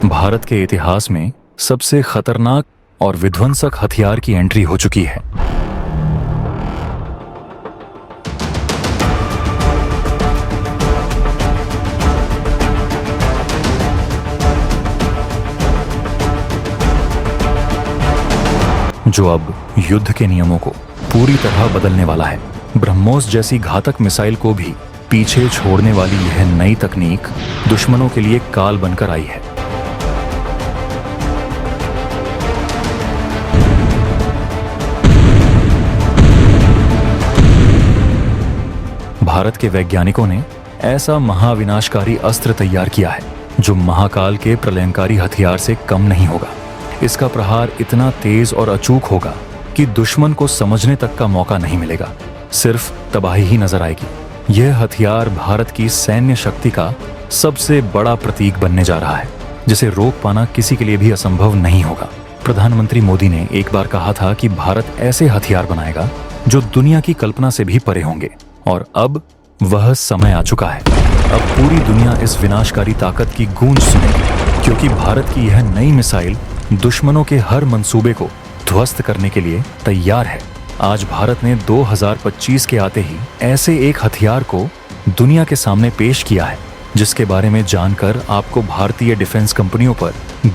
भारत के इतिहास में सबसे खतरनाक और विध्वंसक हथियार की एंट्री हो चुकी है। जो अब युद्ध के नियमों को पूरी तरह बदलने वाला है। ब्रह्मोस जैसी घातक मिसाइल को भी पीछे छोड़ने वाली यह नई तकनीक दुश्मनों के लिए काल बनकर आई है। भारत के वैज्ञानिकों ने ऐसा महाविनाशकारी अस्त्र तैयार किया है जो महाकाल के प्रलयंकारी हथियार से कम नहीं होगा। इसका प्रहार इतना तेज और अचूक होगा कि दुश्मन को समझने तक का मौका नहीं मिलेगा, सिर्फ तबाही ही नजर आएगी। यह हथियार भारत की सैन्य शक्ति का सबसे बड़ा प्रतीक बनने जा रहा है, जिसे रोक पाना किसी के लिए भी असंभव नहीं होगा। प्रधानमंत्री मोदी ने एक बार कहा था कि भारत ऐसे हथियार बनाएगा जो दुनिया की कल्पना से भी परे होंगे, और अब वह समय आ चुका है। अब पूरी दुनिया इस विनाशकारी ताकत की गूंज सुनेगी, क्योंकि भारत की यह नई मिसाइल दुश्मनों के हर मंसूबे को ध्वस्त करने के लिए तैयार है। आज भारत ने 2025 के आते ही ऐसे एक हथियार को दुनिया के सामने पेश किया है, जिसके बारे में जानकर आपको भारतीय डिफेंस कंपनियों पर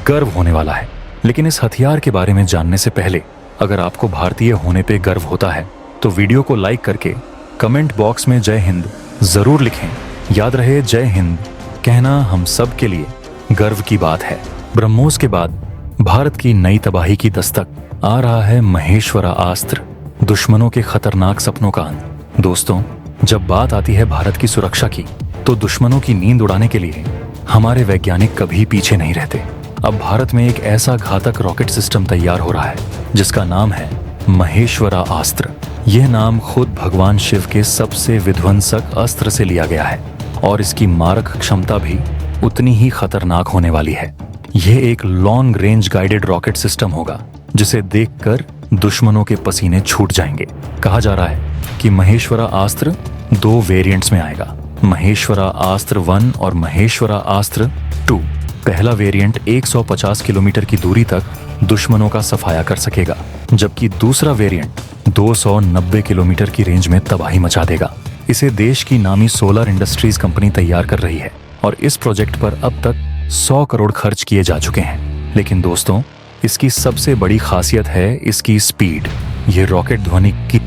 गर्व होने वाला है। लेकिन इस हथियार के बारे में जानने से पहले, अगर आपको भारतीय होने पे गर्व होता है तो वीडियो को लाइक करके कमेंट बॉक्स में जय हिंद जरूर लिखें। याद रहे, जय हिंद कहना हम सब के लिए गर्व की बात है। ब्रह्मोस के बाद भारत की नई तबाही की दस्तक आ रहा है महेश्वरा अस्त्र, दुश्मनों के खतरनाक सपनों का अंत। दोस्तों, जब बात आती है भारत की सुरक्षा की, तो दुश्मनों की नींद उड़ाने के लिए हमारे वैज्ञानिक कभी पीछे नहीं रहते। अब भारत में एक ऐसा घातक रॉकेट सिस्टम तैयार हो रहा है जिसका नाम है महेश्वरा अस्त्र। यह नाम खुद भगवान शिव के सबसे विध्वंसक अस्त्र से लिया गया है, और इसकी मारक क्षमता भी उतनी ही खतरनाक होने वाली है। यह एक long range guided rocket system होगा जिसे देखकर दुश्मनों के पसीने छूट जाएंगे। कहा जा रहा है कि महेश्वरा अस्त्र 2 वेरिएंट्स में आएगा, महेश्वरा अस्त्र 1 और महेश्वरा अस्त्र 2। पहला वेरिएंट 150 किलोमीटर की दूरी तक दुश्मनों का सफाया कर सकेगा, जबकि दूसरा वेरिएंट 290 किलोमीटर की रेंज में तबाही मचा देगा। इसे देश की नामी सोलर इंडस्ट्रीज कंपनी तैयार कर रही है, और इस प्रोजेक्ट पर अब तक 100 करोड़ खर्च किए जा चुके हैं। लेकिन दोस्तों, इसकी सबसे बड़ी खासियत है इसकी स्पीड। ये रॉकेट ध्वनि की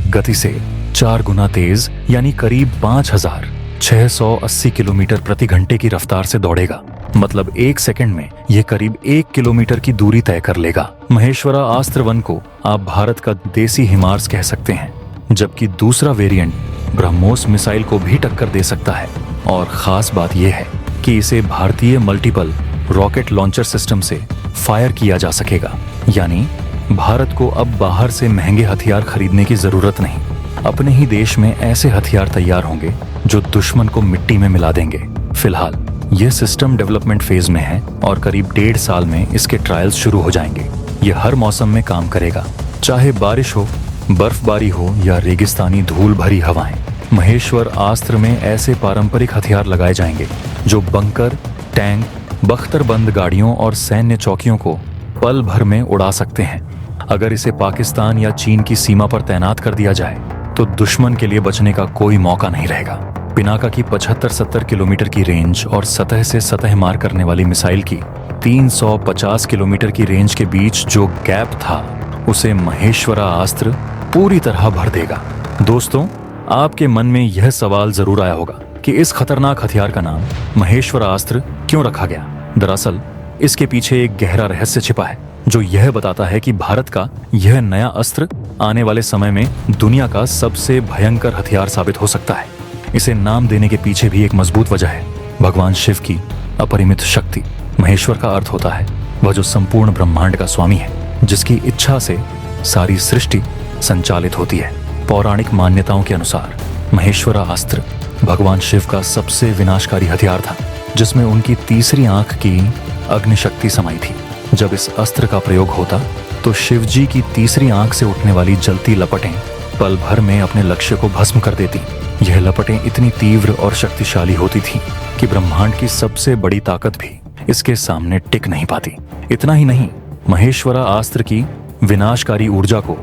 गति से 4 गुना तेज, यानी करीब 5680 किलोमीटर प्रति घंटे की रफ्तार से दौड़ेगा। मतलब 1 सेकंड में यह करीब 1 किलोमीटर की दूरी तय कर लेगा। महेश्वरा अस्त्र 1 को आप भारत का देसी हिमार्स कह सकते हैं, जबकि दूसरा वेरिएंट ब्रह्मोस मिसाइल को भी टक्कर दे सकता है। और खास बात यह है कि इसे भारतीय मल्टीपल रॉकेट लॉन्चर सिस्टम से फायर किया जा सकेगा, यानी भारत को अब बाहर से महंगे हथियार खरीदने की जरूरत नहीं। अपने ही देश में ऐसे हथियार तैयार होंगे जो दुश्मन को मिट्टी में मिला देंगे। फिलहाल यह सिस्टम डेवलपमेंट फेज में है, और करीब 1.5 साल में इसके ट्रायल्स शुरू हो जाएंगे। यह हर मौसम में काम करेगा, चाहे बारिश हो, बर्फबारी हो या रेगिस्तानी धूल भरी हवाएं। महेश्वर अस्त्र में ऐसे पारंपरिक हथियार लगाए जाएंगे जो बंकर, टैंक, बख्तरबंद गाड़ियों और सैन्य चौकियों को पल भर में उड़ा सकते हैं। अगर इसे पाकिस्तान या चीन की सीमा पर तैनात कर दिया जाए तो दुश्मन के लिए बचने का कोई मौका नहीं रहेगा। पिनाका की 75-70 किलोमीटर की रेंज और सतह से सतह मार करने वाली मिसाइल की 350 किलोमीटर की रेंज के बीच जो गैप था, उसे महेश्वरा अस्त्र पूरी तरह भर देगा। दोस्तों, आपके मन में यह सवाल जरूर आया होगा कि इस खतरनाक हथियार का नाम महेश्वरा अस्त्र क्यों रखा गया। दरअसल इसके पीछे एक गहरा रहस्य छिपा है, जो यह बताता है कि भारत का यह नया अस्त्र आने वाले समय में दुनिया का सबसे भयंकर हथियार साबित हो सकता है। इसे नाम देने के पीछे भी एक मजबूत वजह है, भगवान शिव की अपरिमित शक्ति। महेश्वर का अर्थ होता है वह जो संपूर्ण ब्रह्मांड का स्वामी है, जिसकी इच्छा से सारी सृष्टि संचालित होती है। पौराणिक मान्यताओं के अनुसार महेश्वरा अस्त्र भगवान शिव का सबसे विनाशकारी हथियार था, जिसमें उनकी तीसरी आंख की अग्निशक्ति समाई थी। जब इस अस्त्र का प्रयोग होता तो शिव जी की तीसरी आंख से उठने वाली जलती लपटें पल भर में अपने लक्ष्य को भस्म कर देती। यह लपटें इतनी तीव्र और शक्तिशाली होती थीं कि ब्रह्मांड की सबसे बड़ी ताकत भी इसके सामने टिक नहीं पाती। इतना ही नहीं, महेश्वरा अस्त्र की विनाशकारी ऊर्जा को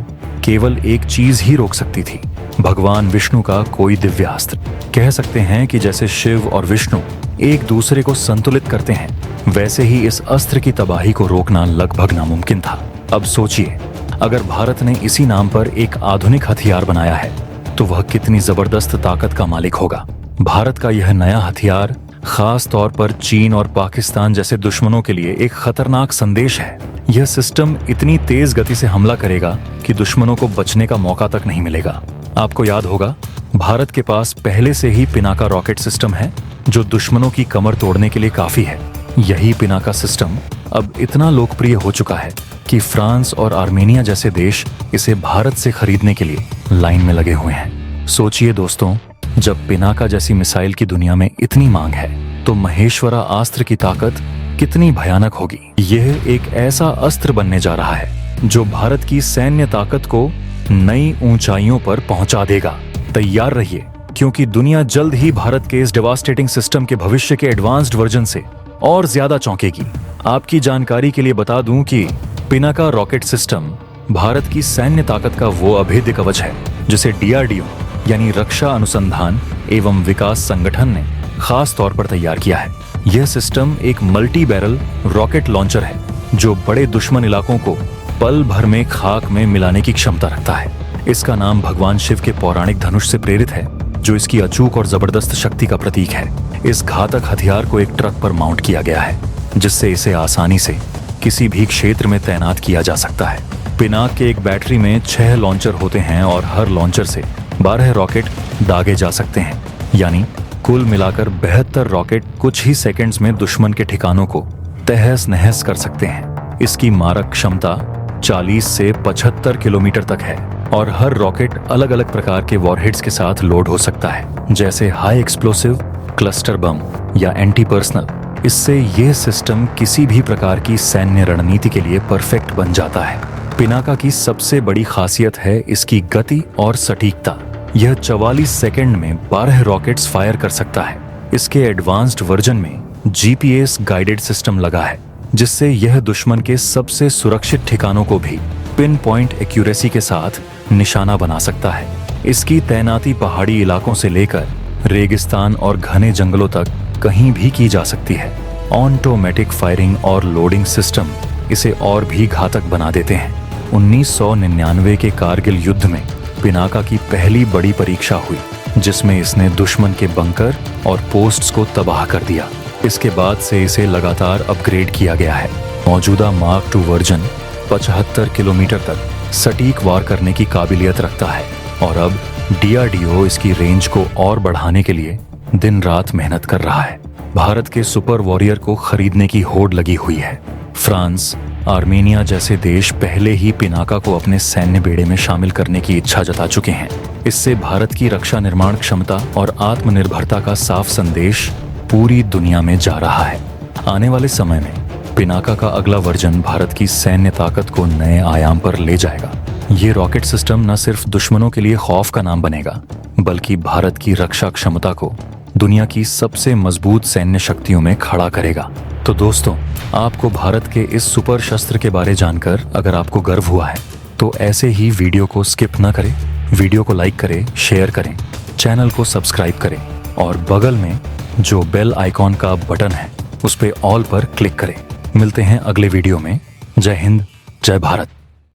केवल एक चीज ही रोक सकती थी, भगवान विष्णु का कोई दिव्यास्त्र। कह सकते हैं कि जैसे शिव और विष्णु एक दूसरे को संतुलित करते हैं, वैसे ही इस अस्त्र की तबाही को रोकना लगभग नामुमकिन था। अब सोचिए, अगर भारत ने इसी नाम पर एक आधुनिक हथियार बनाया है तो वह कितनी जबरदस्त ताकत का मालिक होगा। भारत का यह नया हथियार खास तौर पर चीन और पाकिस्तान जैसे दुश्मनों के लिए एक खतरनाक संदेश है। यह सिस्टम इतनी तेज गति से हमला करेगा कि दुश्मनों को बचने का मौका तक नहीं मिलेगा। आपको याद होगा, भारत के पास पहले से ही पिनाका रॉकेट सिस्टम है जो दुश्मनों की कमर तोड़ने के लिए काफी है। यही पिनाका सिस्टम अब इतना लोकप्रिय हो चुका है कि फ्रांस और आर्मेनिया जैसे देश इसे भारत से खरीदने के लिए लाइन में लगे हुए हैं। सोचिए दोस्तों, जब पिनाका जैसी मिसाइल की दुनिया में इतनी मांग है तो महेश्वरा अस्त्र की ताकत कितनी भयानक होगी। यह एक ऐसा अस्त्र बनने जा रहा है जो भारत की सैन्य ताकत को नई ऊंचाइयों पर पहुंचा देगा। तैयार रहिए, क्योंकि दुनिया जल्द ही भारत के इस डेवास्टेटिंग सिस्टम के भविष्य के एडवांस्ड वर्जन से और ज्यादा चौंकेगी। आपकी जानकारी के लिए बता दूं कि पिनाका रॉकेट सिस्टम भारत की सैन्य ताकत का वो अभेद्य कवच है जिसे DRDO यानी रक्षा अनुसंधान एवं विकास संगठन ने खास तौर पर तैयार किया है। यह सिस्टम एक मल्टी बैरल रॉकेट लॉन्चर है जो बड़े दुश्मन इलाकों को पल भर में खाक में मिलाने की क्षमता रखता है। इसका नाम भगवान शिव के पौराणिक धनुष से प्रेरित है, जो इसकी अचूक और जबरदस्त शक्ति का प्रतीक है। इस घातक हथियार को एक ट्रक पर माउंट किया गया है, जिससे इसे आसानी से किसी भी क्षेत्र में तैनात किया जा सकता है। पिनाक के एक बैटरी में 6 लॉन्चर होते हैं और हर लॉन्चर से 12 रॉकेट दागे जा सकते हैं, यानी कुल मिलाकर 72 रॉकेट कुछ ही सेकंड्स में दुश्मन के ठिकानों को तहस नहस कर सकते हैं। इसकी मारक क्षमता 40 से 75 किलोमीटर तक है और हर रॉकेट अलग अलग प्रकार के वॉरहेड्स के साथ लोड हो सकता है, जैसे हाई एक्सप्लोसिव, क्लस्टर बम या एंटी पर्सनल। इससे यह सिस्टम किसी भी प्रकार की सैन्य रणनीति के लिए परफेक्ट बन जाता है। पिनाका की सबसे बड़ी खासियत है इसकी गति और सटीकता। यह 44 सेकंड में 12 रॉकेट्स फायर कर सकता है। इसके एडवांस्ड वर्जन में GPS गाइडेड सिस्टम लगा है, जिससे यह दुश्मन के सबसे सुरक्षित ठिकानों को भी पिन पॉइंट एक्यूरेसी के साथ निशाना बना सकता है। इसकी तैनाती पहाड़ी इलाकों से लेकर रेगिस्तान और घने जंगलों तक कहीं भी की जा सकती है। ऑटोमेटिक फायरिंग और लोडिंग सिस्टम इसे और भी घातक बना देते हैं। 1999 के कारगिल युद्ध में पिनाका की पहली बड़ी परीक्षा हुई, जिसमें इसने दुश्मन के बंकर और पोस्ट्स को तबाह कर दिया। इसके बाद से इसे लगातार अपग्रेड किया गया है। मौजूदा मार्क 2 वर्जन 75 किलोमीटर तक सटीक वार करने की काबिलियत रखता है और अब DRDO इसकी रेंज को और बढ़ाने के लिए दिन रात मेहनत कर रहा है। भारत के सुपर वॉरियर को खरीदने की होड़ लगी हुई है। फ्रांस, आर्मेनिया जैसे देश पहले ही पिनाका को अपने सैन्य बेड़े में शामिल करने की इच्छा जता चुके हैं। इससे भारत की रक्षा निर्माण क्षमता और आत्मनिर्भरता का साफ संदेश पूरी दुनिया में जा रहा है। आने वाले समय में पिनाका का अगला वर्जन भारत की सैन्य ताकत को नए आयाम पर ले जाएगा। ये रॉकेट सिस्टम न सिर्फ दुश्मनों के लिए खौफ का नाम बनेगा, बल्कि भारत की रक्षा क्षमता को दुनिया की सबसे मजबूत सैन्य शक्तियों में खड़ा करेगा। तो दोस्तों, आपको भारत के इस सुपर शस्त्र के बारे जानकर अगर आपको गर्व हुआ है तो ऐसे ही वीडियो को स्किप न करें, वीडियो को लाइक करें, शेयर करें, चैनल को सब्सक्राइब करें और बगल में जो बेल आइकॉन का बटन है उस पे ऑल पर क्लिक करें। मिलते हैं अगले वीडियो में। जय हिंद, जय भारत।